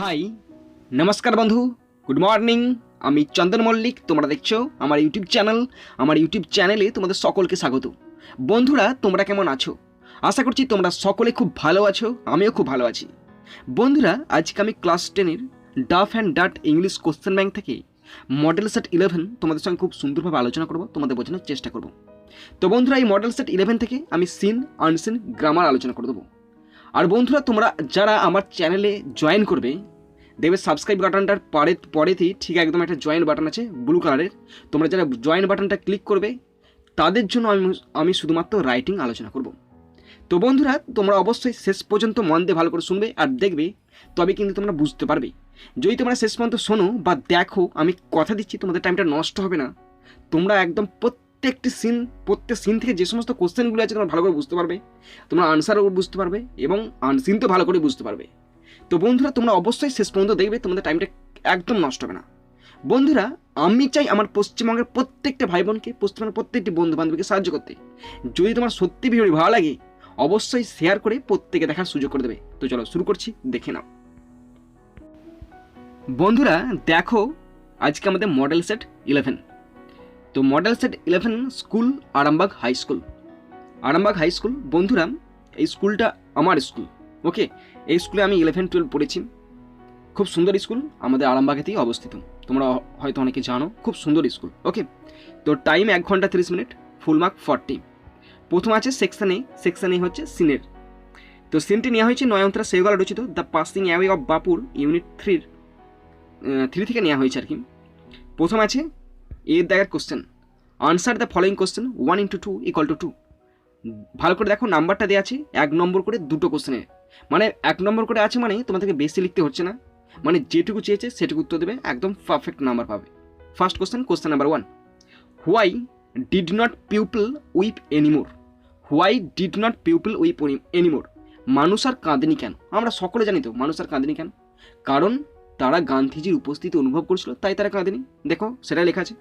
High নমস্কার বন্ধু, good morning. আমি চন্দন মল্লিক, তোমরা দেখছো আমার ইউটিউব চ্যানেলে তোমাদের সকলকে স্বাগত। বন্ধুরা, তোমরা কেমন আছো? আশা করছি তোমরা সকলে খুব ভালো আছো, আমিও খুব ভালো আছি। বন্ধুরা, আজকে আমি ক্লাস 10-এর ডাফ অ্যান্ড ডাট ইংলিশ কোশ্চেন ব্যাংক থেকে মডেল সেট 11 তোমাদের সঙ্গে খুব সুন্দরভাবে আলোচনা করব, তোমাদের বোঝানোর চেষ্টা করব। তো বন্ধুরা, এই মডেল সেট 11 থেকে আমি সিন আনসিন গ্রামার আলোচনা করে দেবো। আর বন্ধুরা, তোমরা যারা আমার চ্যানেলে জয়েন করবে, দেখবে সাবস্ক্রাইব বাটনটার পরেতেই ঠিক একদম একটা জয়েন বাটন আছে ব্লু কালারের। তোমরা যারা জয়েন বাটনটা ক্লিক করবে তাদের জন্য আমি শুধুমাত্র রাইটিং আলোচনা করব। তো বন্ধুরা, তোমরা অবশ্যই শেষ পর্যন্ত মন দিয়ে ভালো করে শুনবে আর দেখবে, তবে কিন্তু তোমরা বুঝতে পারবে। যদি তোমরা শেষ পর্যন্ত শোনো বা দেখো, আমি কথা দিচ্ছি তোমাদের টাইমটা নষ্ট হবে না। তোমরা একদম প্রত্যেক সিন থেকে যে সমস্ত কোশ্চেনগুলো আছে তোমরা ভালো করে বুঝতে পারবে, তোমরা আনসারও বুঝতে পারবে এবং আনসিন তো ভালো করে বুঝতে পারবে। তো বন্ধুরা, তোমরা অবশ্যই শেষ পর্যন্ত দেখবে, তোমাদের টাইমটা একদম নষ্ট হবে না। বন্ধুরা, আমি চাই আমার পশ্চিমবঙ্গের প্রত্যেকটা ভাই বোনকে, পশ্চিমবঙ্গের প্রত্যেকটি বন্ধু বান্ধবীকে সাহায্য করতে। যদি তোমার সত্যি ভিডিওটি ভালো লাগে, অবশ্যই শেয়ার করে প্রত্যেকে দেখার সুযোগ করে দেবে। তো চলো শুরু করছি, দেখে নাও। বন্ধুরা দেখো, আজকে আমাদের মডেল সেট 11। তো model set 11 school Arambagh high school. বন্ধুরা, এই স্কুলটা আমার স্কুল, ওকে। এই স্কুলে আমি 11-12 পড়েছি। খুব সুন্দর স্কুল, আমাদের আরামবাগেতেই অবস্থিত। তোমরা হয়তো অনেকে জানো, খুব সুন্দর স্কুল, ওকে। তো টাইম 1 ঘন্টা 30 মিনিট, ফুল মার্ক 40। প্রথম আছে সেকশন এ হচ্ছে সিনের। তো সিনটি নেওয়া হয়েছে নয়নতারা সেহগাল রচিত দ্য পাসিং অ্যাওয়ে অফ বাপুর ইউনিট 3 থেকে নেওয়া হয়েছে আর কি। প্রথম আছে এর দাগের question, answer the following question 1 × 2 = 2। ভালো করে দেখো, নাম্বারটা দেওয়া আছে 1 নম্বর করে দুটো কোশ্চেনের, মানে 1 নম্বর করে আছে, মানে তোমাদেরকে বেশি লিখতে হচ্ছে না, মানে যেটুকু চেয়েছে সেটুকু উত্তর দেবে, একদম পারফেক্ট নাম্বার পাবে। First question number 1, why did not people weep anymore? Why did not people weep anymore? মানুষ আর কাঁদেনি কেন? আমরা সকলে জানি তো মানুষ আর কাঁদেনি কেন, কারণ তারা গান্ধীজির উপস্থিতি অনুভব করছিল, তাই তারা কাঁদেনি। দেখো সেটাই লেখা আছে।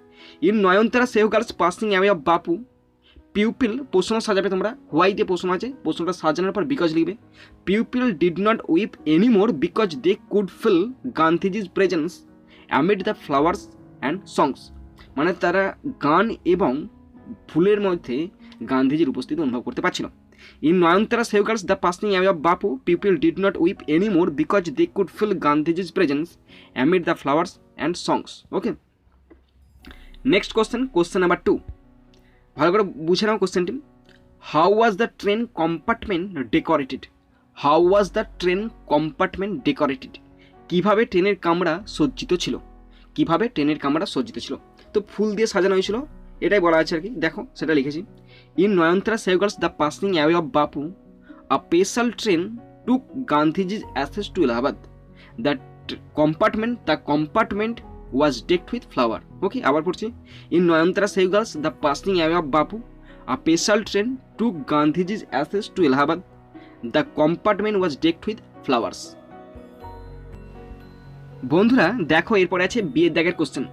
In Nayantara Sahgal's passing away of Bapu, pupil প্রশ্ন সাজাবে তোমরা, হোয়াই দিয়ে প্রশ্ন আছে, প্রশ্নটা সাজানোর পর বিকজ লিখবে। Pupil did not weep anymore because they could feel Gandhiji's presence amid the flowers and songs. মানে তারা গান এবং ফুলের মধ্যে গান্ধীজির উপস্থিতি অনুভব করতে পারছিল। In Nayantara Sahgal's the passing away of Bapu, pupil did not weep anymore because they could feel Gandhiji's presence amid the flowers and songs, okay. Next question number 2। ভালো করে বুঝে নাও কোশ্চেনটি। How was the train compartment decorated? How was the train compartment decorated? কীভাবে ট্রেনের কামরা সজ্জিত ছিল? কীভাবে ট্রেনের কামরা সজ্জিত ছিল? তো ফুল দিয়ে সাজানো হয়েছিল, এটাই বলা আছে আর কি। দেখো সেটা লিখেছি। In Nayantara Sahgal's the passing away of Bapu, a special train took Gandhiji's ashes to Allahabad. The compartment was decked with flower, okay. আবার পড়ছি। in Nayantara সেহগালস the passing away of bapu, a special train took Gandhiji's ashes to Allahabad. The compartment was decked with flowers. বন্ধুরা দেখো, এরপরে আছে বিয়ের দাগের question.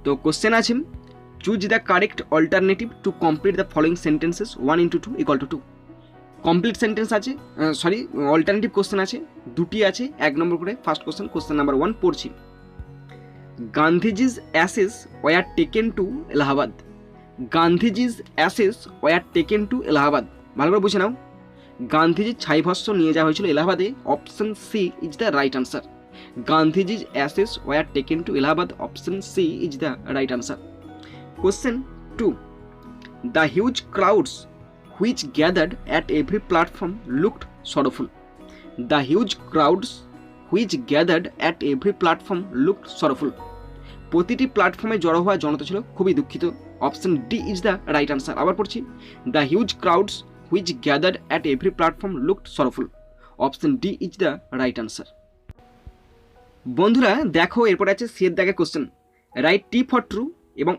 তো question আছে, choose the correct alternative to complete the following sentences 1 × 2 = 2। Complete sentence আছে, alternative question আছে, দুটি আছে 1 নম্বর করে। ফার্স্ট কোশ্চেন নাম্বার 1 পড়ছি। Gandhiji's ashes were taken to Allahabad. Gandhiji's ashes were taken to Allahabad. ভালো করে বুঝে নাও। গান্ধীজির ছাইভস্য নিয়ে যাওয়া হয়েছিল এলাহাবাদে। Option C is the right answer. Gandhiji's ashes were taken to Allahabad. Option C is the right answer. Question 2. The huge crowds which gathered at every platform looked sorrowful. The huge crowds which gathered at every platform looked sorrowful. প্রতিটি প্ল্যাটফর্মে জড়ো হওয়া জনতা ছিল খুবই দুঃখিত। Option D is the right answer. আবার পড়ছি। The huge crowds which gathered at every platform looked sorrowful. Option D is the right answer. বন্ধুরা দেখো, এরপর আছে সি এর দাগের question. Right T for true এবং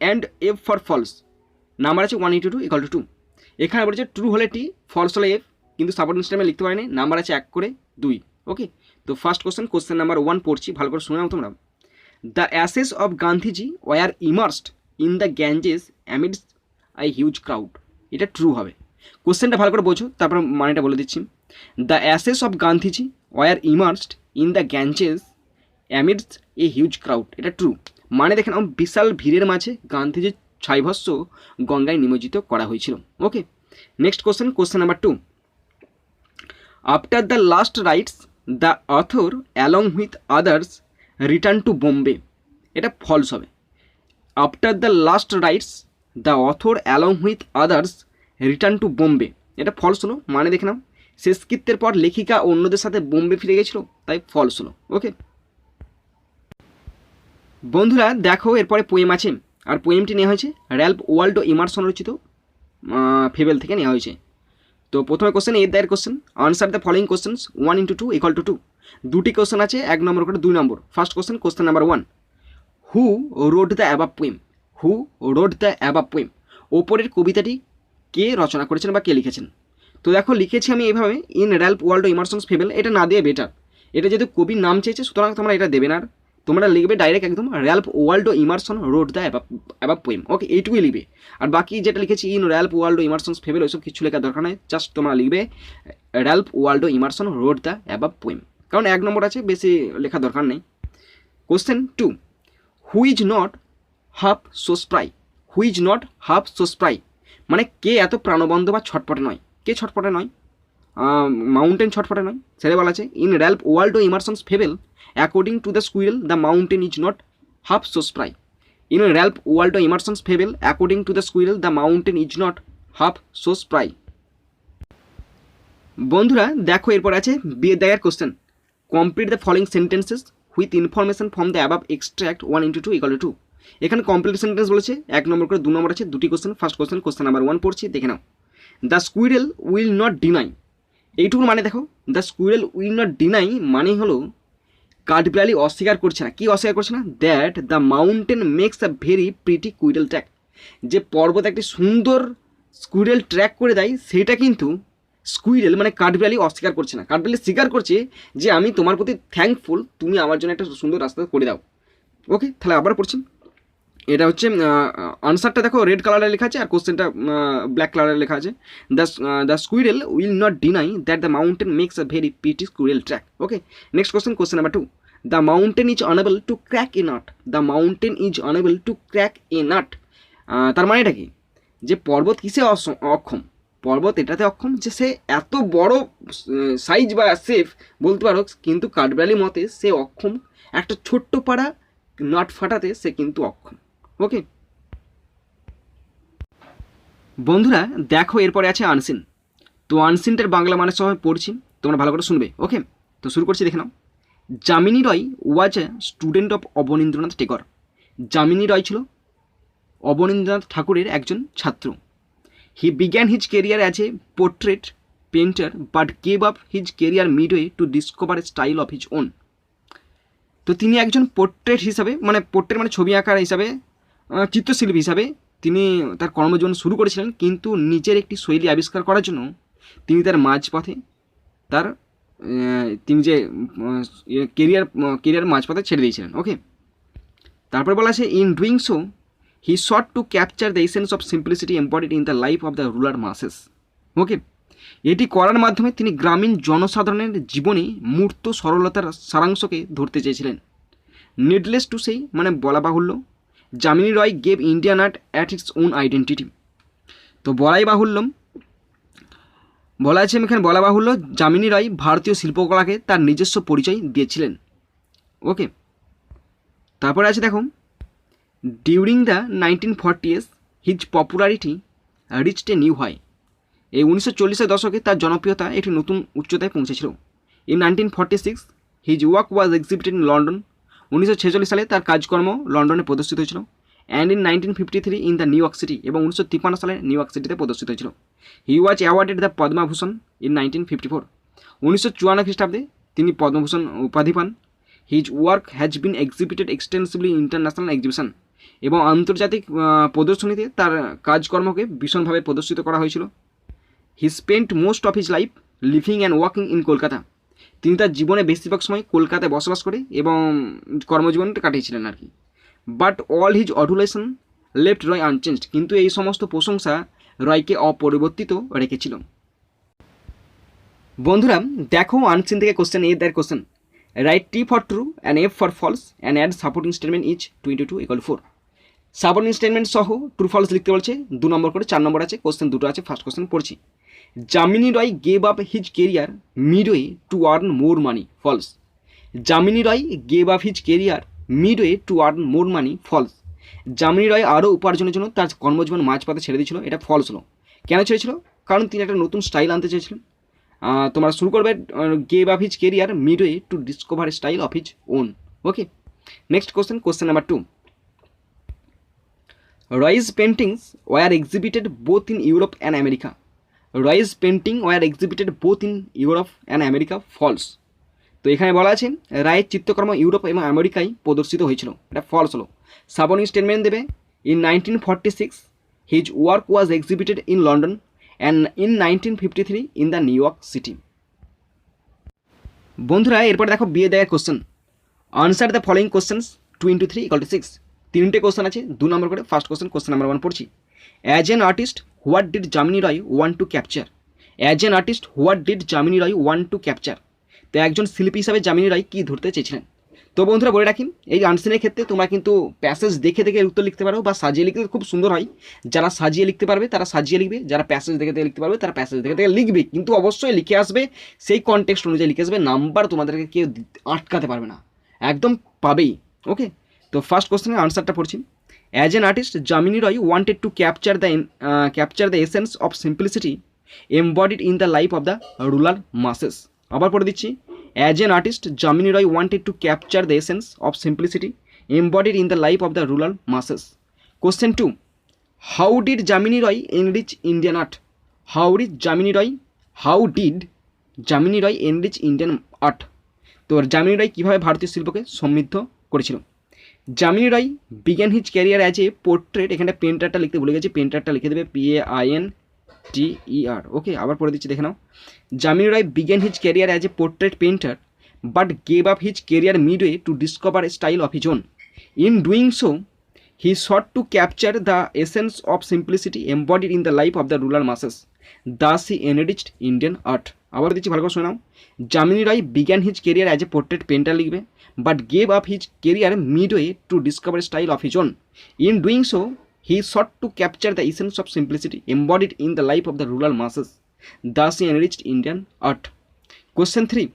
and F for false. Number আছে 1 × 2 = 2। এখানে বলেছে ট্রু হলে টি, ফলস হলে এফ, কিন্তু সাবঅর্ডিনেট টাইমে লিখতে পারেনি। নাম্বার আছে 1 করে 2, ওকে। তো ফার্স্ট কোশ্চেন নাম্বার 1 পড়ছি, ভালো করে শুনে নাও তোমরা। The ashes of Gandhiji were immersed in the Ganges amidst a huge crowd. এটা ট্রু হবে। কোশ্চেনটা ভালো করে বোঝো, তারপর মানেটা বলে দিচ্ছি। The ashes of Gandhiji were immersed in the Ganges অ্যামিডস a huge crowd, এটা ট্রু। মানে দেখে নাও বিশাল ভিড়ের মাঝে গান্ধীজির ছাইভস্য গঙ্গায় নিমজ্জিত করা হয়েছিল। Okay, next question number 2। After the last rites the author along with others return to Bombay, এটা ফলস হবে। After the last rites the author along with others return to Bombay, এটা ফলস হলো। মানে দেখে নাও শেষকৃত্যের পর লেখিকা অন্যদের সাথে বোম্বে ফিরে গেছিল, তাই ফলস হলো। ওকে বন্ধুরা দেখো এরপরে পোয়েম আছে, আর পোয়েমটি নেওয়া হয়েছে র্যালফ ওয়াল্ডো ইমারসন রচিত ফেবেল থেকে নেওয়া হয়েছে। তো প্রথমে কোশ্চেন এর দায়ের question, answer the following questions 1 × 2 = 2। দুটি কোশ্চেন আছে, 1 নম্বর করে 2 number. First question number 1, who read the above poem, who read the above poem, ওপরের কবিতাটি কে রচনা করেছেন বা কে লিখেছেন। তো দেখো লিখেছি আমি এইভাবে, in Ralph Waldo Emerson's fable, এটা না দিয়ে বেটার, এটা যেহেতু কবির নাম চেয়েছে সুতরাং তোমরা এটা দেবে না, তোমরা লিখবে ডাইরেক্ট একদম Ralph Waldo Emerson read the above poem. Okay, এইটুকুই লিখবে। আর বাকি যেটা লিখেছি in Ralph Waldo Emerson's fable, ওইসব কিছু লেখার দরকার নেই, জাস্ট তোমরা লিখবে Ralph Waldo Emerson read the above poem, কারণ 1 নম্বর আছে, বেশি লেখার দরকার নেই। Question 2, who is not half so spry, who is not half so spry, মানে কে এত প্রাণবন্ত বা ছটপটে নয়, কে ছটপটে নয়, মাউন্টেন ছটফটে নয়, সেটা বলা আছে in Ralph Waldo Emerson's fable according to the squirrel the mountain is not half so spry, in Ralph Waldo Emerson's fable according to the squirrel the mountain is not half so spry. বন্ধুরা দেখো এরপর আছে বিয়ের দাগের question, complete the following sentences with information from the above extract 1 × 2 = 2। এখানে complete sentence বলেছে, 1 number করে 2 number আছে, দুটি কোশ্চেন। ফার্স্ট কোশ্চেন নাম্বার 1 পড়ছি, দেখে নাও। The squirrel will not deny, এইটুকু মানে দেখো the squirrel will not deny মানে হলো কাঠবিড়ালি অস্বীকার করছে না, কি অস্বীকার করছে না, that the mountain makes a very pretty squirrel track, যে পর্বত একটি সুন্দর স্কুইরেল ট্র্যাক করে দেয়, সেটা কিন্তু স্কুইরেল মানে কাঠবিড়ালি অস্বীকার করছে না, কাঠবিড়ালি স্বীকার করছে যে আমি তোমার প্রতি থ্যাঙ্কফুল, তুমি আমার জন্য একটা সুন্দর রাস্তা করে দাও। ওকে, তাহলে আবার পড়ছি, এটা হচ্ছে আনসারটা দেখো রেড কালারে লেখা আছে আর কোশ্চেনটা ব্ল্যাক কালারে লেখা আছে। The squirrel will not deny that the mountain makes a very pretty squirrel track. Okay, next question number 2, the mountain is unable to crack a nut, the mountain is unable to crack a nut, তার মানে এটা কি, যে পর্বত কিসে অক্ষম, পর্বত এটাতে অক্ষম যে সে এত বড় সাইজ বা শেপ বলতে পারো, কিন্তু কাঠবিড়ালি মতে সে অক্ষম একটা ছোট্ট পাড়া নাট ফাটাতে, সে কিন্তু অক্ষম। ওকে বন্ধুরা দেখো এরপরে আছে আনসিন, তো আনসিনটার বাংলা মানে সবাই পড়ছি, তোমরা ভালো করে শুনবে। ওকে, তো শুরু করছি, দেখে নাও। Jamini Roy was a student of Abanindranath Tagore, Jamini Roy ছিল অবনীন্দ্রনাথ ঠাকুরের একজন ছাত্র। He began his career as a portrait painter but gave up his career midway to discover a style of his own. তো তিনি একজন পোর্ট্রেট হিসাবে, মানে পোর্ট্রেট মানে ছবি আঁকার হিসাবে, চিত্রশিল্পী হিসাবে তিনি তার কর্মজীবন শুরু করেছিলেন, কিন্তু নিজের একটি শৈলী আবিষ্কার করার জন্য তিনি তার মাঝপথে তার তিনি যে কেরিয়ার মাঝপথে ছেড়ে দিয়েছিলেন। ওকে, তারপর বলা আছে in doing so he sought to capture the essence of simplicity embodied in the life of the rural masses. Okay, এটি করার মাধ্যমে তিনি গ্রামীণ জনসাধারণের জীবনে মূর্ত সরলতার সারাংশকে ধরতে চেয়েছিলেন। নিডলেস টু সেই মানে বলা বাহুল্য, Jamini Roy gave Indian art at its own identity. তো বলাই বাহুল্য বলা আছে এখানে, বলা বাহুল্য যামিনী রায় ভারতীয় শিল্পকলাকে তার নিজস্ব পরিচয় দিয়েছিলেন। ওকে, তারপরে আছে দেখো during the 1940s his popularity reached a new high, এই 1940-এর দশকে তার জনপ্রিয়তা একটি নতুন উচ্চতায় পৌঁছেছিল। In 1946 his work was exhibited in London, 1946 সালে তার কাজকর্ম লন্ডনে প্রদর্শিত হয়েছিল। And in 1953 in the New York City, এবং 1953 সালে নিউ ইয়র্ক সিটিতে প্রদর্শিত হয়েছিল। He was awarded the Padma Bhushan in 1954, 1954 খ্রিস্টাব্দে তিনি পদ্মভূষণ উপাধি পান। His work has bin এক্সিবিটেড extensively international exhibition, এবং আন্তর্জাতিক প্রদর্শনীতে তার কাজকর্মকে ভীষণভাবে প্রদর্শিত করা হয়েছিল। He spent most of his life living and working in Kolkata, তিনি তার জীবনে বেশিরভাগ সময় কলকাতায় বসবাস করে এবং কর্মজীবনটা কাটিয়েছিলেন আর কি। But all his adulation left Roy unchanged, কিন্তু এই সমস্ত প্রশংসা রয়কে অপরিবর্তিত রেখেছিল। বন্ধুরা দেখো আনসিন থেকে কোশ্চেন এর দায়ের question, right T for true and F for false and add supporting statement each 22 = 4। Supporting statement সহ ট্রু ফলস লিখতে বলছে, 2 নম্বর করে, 4 নম্বর আছে, কোশ্চেন দুটো আছে। ফার্স্ট কোশ্চেন পড়ছি, Jamini Roy gave up his career midway to earn more money, false. Jamini Roy gave up his career midway to earn more money, false. Jamini Roy আরও উপার্জনের জন্য তার কর্মজীবন মাঝপথে ছেড়ে দিয়েছিল, এটা ফলস হলো। কেন ছেড়েছিল? কারণ তিনি একটা নতুন স্টাইল আনতে চেয়েছিলেন। তোমরা শুরু করবে gave up his career midway to discover style of his own. Okay, next question, question number 2। Roy's paintings were exhibited both in Europe and America. Roy's painting were exhibited both in Europe and America, false. তো এখানে বলা আছে রায়ের চিত্রকর্ম Europe এবং আমেরিকায় প্রদর্শিত হয়েছিল, এটা ফলস হলো। সাপোর্টিং স্টেটমেন্ট দেবে, in 1946 his work was exhibited in London and in 1953 in the New York city. বন্ধুরা এরপরে দেখো বিয়ে দেওয়ার question, answer the following questions 2 × 3 = 6। 3টে কোশ্চেন আছে, 2 নম্বর করে। ফার্স্ট কোশ্চেন, কোশ্চেন নাম্বার 1 পড়ছি, as an artist what did Jamini Roy want to capture. As an artist what did Jamini Roy want to capture. তো একজন শিল্পী হিসাবে যামিনী রায় কী ধরতে চেয়েছিলেন? তো বন্ধুরা বলে রাখি, এই আনসারের ক্ষেত্রে তোমরা কিন্তু প্যাসেজ দেখে দেখে উত্তর লিখতে পারো, বা সাজিয়ে লিখতে খুব সুন্দর হয়। যারা সাজিয়ে লিখতে পারবে তারা সাজিয়ে লিখবে, যারা প্যাসেজ দেখে দেখে লিখতে পারবে তারা প্যাসেজ দেখে দেখে লিখবে, কিন্তু অবশ্যই লিখে আসবে সেই কনটেক্সট অনুযায়ী লিখে আসবে। নাম্বার তোমাদেরকে কেউ আটকাতে পারবে না, একদম পাবেই। ওকে, তো ফার্স্ট কোশ্চেনের আনসারটা পড়ছি, as an artist Jamini Roy wanted to capture the essence of simplicity embodied in the life of the rural masses. আবার পড়ে দিচ্ছি, as an artist Jamini Roy wanted to capture the essence of simplicity embodied in the life of the rural masses. Question 2, how did Jamini Roy enrich Indian art. How did Jamini Roy enrich Indian art. তো যামিনী রয় কীভাবে ভারতীয় শিল্পকে সমৃদ্ধ করেছিল? Jamini Roy began his career as a portrait, এখানে পেন্টারটা লিখতে ভুলে গেছি, পেন্টারটা লিখে দেবে PAINTER। ওকে, আবার পড়ে দিচ্ছি, দেখে নাও। Jamini Roy began his career as a portrait painter but gave up his career midway to discover a style of his own. In doing so he sought to capture the essence of simplicity embodied in the life of the rural masses. Thus he enriched Indian art. আবার দিচ্ছি, ভালো করে শোনাও। Jamini Roy began his career as a portrait painter লিখবে, but gave up his career midway to discover style of his own. In doing so he sought to capture the essence of simplicity embodied in the life of the rural masses. Thus he enriched Indian art. Question 3,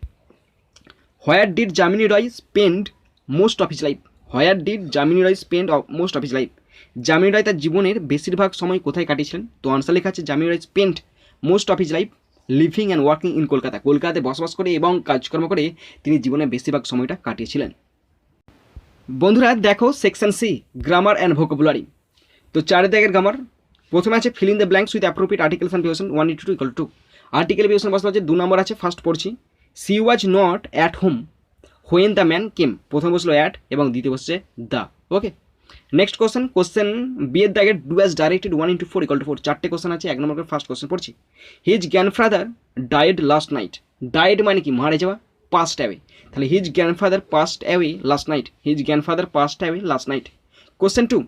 where did Jamini Roy spend most of his life? Where did Jamini Roy spend most of his life? Jamini Roy তার জীবনের বেশিরভাগ সময় কোথায় কাটিয়েছিলেন? তো answer লেখা আছে, Jamini Roy spent most of his life living and working in Kolkata. কলকাতায় বসবাস করে এবং কাজকর্ম করে তিনি জীবনের বেশিরভাগ সময়টা কাটিয়েছিলেন। বন্ধুরা দেখো section C, grammar and vocabulary. তো 4 দাগের গ্রামার, প্রথমে আছে fill in the blanks with appropriate articles and preposition 1 × 2 = 2। Article preposition বসলা আছে, 2 নম্বর আছে। ফার্স্ট পড়ছি, she was not at home when the man came. প্রথম বসলো অ্যাট এবং দ্বিতীয় বসছে দ্য। ওকে, নেক্সট কোশ্চেন বিয়ের দাগের ডু অ্যাজ ডাইরেক্টেড 1 × 4 = 4। 4টে কোশ্চেন আছে, 1 নম্বর করে ফার্স্ট কোশ্চেন পড়ছি, his grandfather died last night. Died মানে কি? মারা যাওয়া, পাস্ট অ্যাওয়ে। তাহলে his grandfather passed away last night. His grandfather passed away last night. Question 2,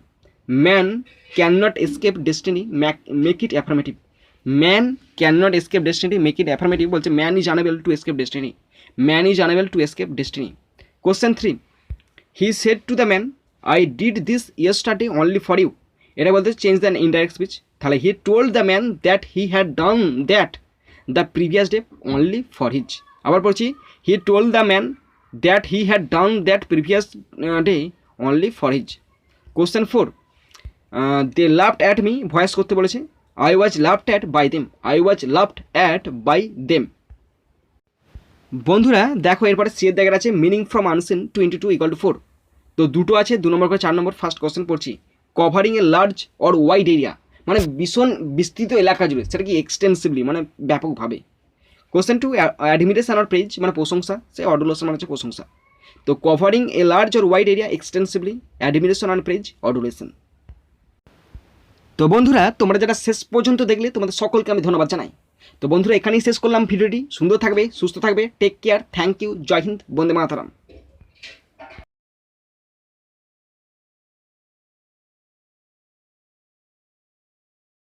man can not escape destiny make it affirmative. Man can not escape destiny make it affirmative বলছে man is unable to escape destiny. Man is unable to escape destiny. Question 3, he said to the man I did this yesterday only for you. এটা বলতে change the indirect speech. তাহলে he told the man that he had done that the previous day only for his. আবার পড়ছি, he told the man that he had done that previous day only for his. Question 4, they laughed at me, voice করতে বলেছে, I was laughed at by them. I was laughed at by them. বন্ধুরা দেখো এরপরে C এর দাগের আছে meaning from unseen 2 × 2 = 4। তো দুটো আছে, 2 নম্বর করে 4 নম্বর। ফার্স্ট কোশ্চেন পড়ছি, covering a large or wide area মানে ভীষণ বিস্তৃত এলাকা জুড়ে, সেটা কি এক্সটেন্সিভলি মানে ব্যাপকভাবে। কোশ্চেন 2, অ্যাডমিরেশন অর প্রেজ মানে প্রশংসা, সে অডুলেশন মানে হচ্ছে প্রশংসা। তো covering a large or wide area extensively, admiration or praise, adulation. তো বন্ধুরা তোমরা যারা শেষ পর্যন্ত দেখলে তোমাদের সকলকে আমি ধন্যবাদ জানাই। তো বন্ধুরা এখানেই শেষ করলাম ভিডিওটি। সুন্দর থাকবে, সুস্থ থাকবে, take care, thank you, Jai Hind, Vande Mataram.